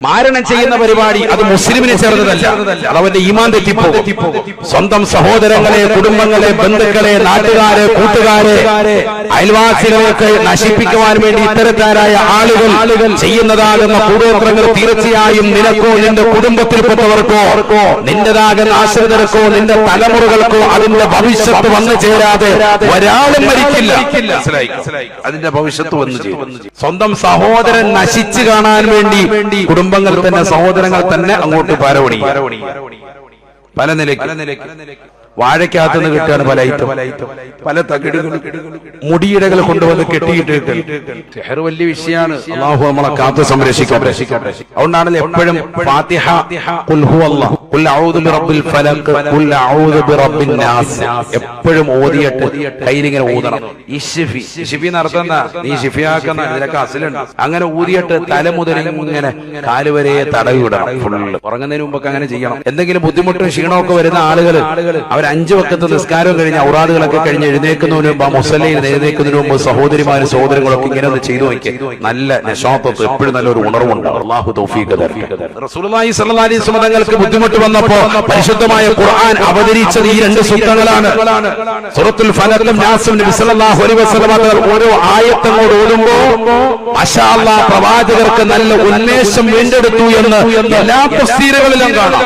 മാരണം ചെയ്യുന്ന പരിപാടി അത് മുസ്ലിമിനെ ചേർന്നതല്ല, അത് അവന്റെ ഈമാൻ തെറ്റിപ്പോകും. സ്വന്തം സഹോദരങ്ങളെ, കുടുംബങ്ങളെ, ബന്ധുക്കളെ, നാട്ടുകാരെ, കൂട്ടുകാരെ, അയൽവാസികളെയൊക്കെ നശിപ്പിക്കുവാൻ വേണ്ടി ഇത്തരക്കാരായ ആളുകൾ ചെയ്യുന്നതാകുന്ന കൂടോത്രങ്ങൾ തീർച്ചയായും നിനക്കോ നിന്റെ കുടുംബത്തിൽപ്പെട്ടവർക്കോ നിന്റേതാകുന്ന ആശ്രിതർക്കോ നിന്റെ തലമുറകൾക്കോ അതിന്റെ ഭവിഷ്യത്ത് വന്നു ചേരാതെ ഒരാളും മരിക്കില്ല. അതിന്റെ ഭവിഷ്യത്ത് വന്നു ചേരും. സ്വന്തം സഹോദരൻ നശിച്ചു കാണാൻ വേണ്ടി കുടുംബങ്ങൾ തന്നെ, സഹോദരങ്ങൾ തന്നെ അങ്ങോട്ട് പാരവണി പല നിലയ്ക്ക് വാഴയ്ക്കകത്ത് നിന്ന് കിട്ടുകയാണ് പല ഐറ്റം, പല തകിടുകൾ, മുടിയിടകൾ കൊണ്ടുവന്ന് കെട്ടിയിട്ട് വലിയ വിഷയമാണ്. അല്ലാഹു നമ്മളെ കാത്തു സംരക്ഷിക്കട്ടെ. അതുകൊണ്ടാണല്ലോ എപ്പോഴും ഫാത്തിഹ, ഖുൽ ഹുവല്ലാഹ്, ഖുൽ അഊദു ബിറബ്ബിൽ ഫലഖ്, ഖുൽ അഊദു ബിറബ്ബിൻ നാസ് എപ്പോഴും ഓതിയിട്ട് കയ്യിലിങ്ങനെ ഊതണം. ഇശ്ഫി നടത്തുന്ന നീ ഷിഫിയാക്കുന്ന ഇതിലൊക്കെ അസിലുണ്ട്. അങ്ങനെ ഊതിയിട്ട് തല മുതൽ ഇങ്ങനെ കാലുവരെ തടവി വിടണം. ഫുള്ള് ഉറങ്ങുന്നതിന് മുമ്പൊക്കെ അങ്ങനെ ചെയ്യണം. എന്തെങ്കിലും ബുദ്ധിമുട്ടും ക്ഷീണമൊക്കെ വരുന്ന ആളുകൾ അവർ 5 വക്കത്ത് നിസ്കാരം കഴിഞ്ഞ് ഔറാദുകളൊക്കെ കഴിഞ്ഞ് എഴുന്നേക്കുന്നതിന് മുമ്പ്, ആ മുസല്ലയിൽ എഴുന്നേക്കുന്നതിന് മുമ്പ് സഹോദരിമാരും സഹോദരങ്ങളൊക്കെ ഇങ്ങനെ ഒന്ന് ചെയ്തു നോക്കി. നല്ല നശാത്തത്ത്, എപ്പോഴും നല്ലൊരു ഉണർവുണ്ട്. അല്ലാഹു തൗഫീഖ് തരട്ടെ. റസൂലുള്ളാഹി സ്വല്ലല്ലാഹു അലൈഹി വസല്ലം തങ്ങൾക്ക് ബുദ്ധിമുട്ട് വന്നപ്പോ പരിശുദ്ധമായ ഖുർആൻ അവതരിച്ചത് ഈ 2 സൂക്തങ്ങളാണ്. സൂറത്തുൽ ഫലഖും നാസും. നബി സല്ലല്ലാഹു അലൈഹി വസല്ലം തങ്ങൾ ഓരോ ആയത്തങ്ങോട് ഓതുമ്പോ മാഷാ അല്ലാഹ് പ്രവാചകർക്ക് നല്ല ഉന്മേഷം വീണ്ടെടുത്തു എന്ന് എല്ലാ തഫ്സീറുകളിലും കാണാം.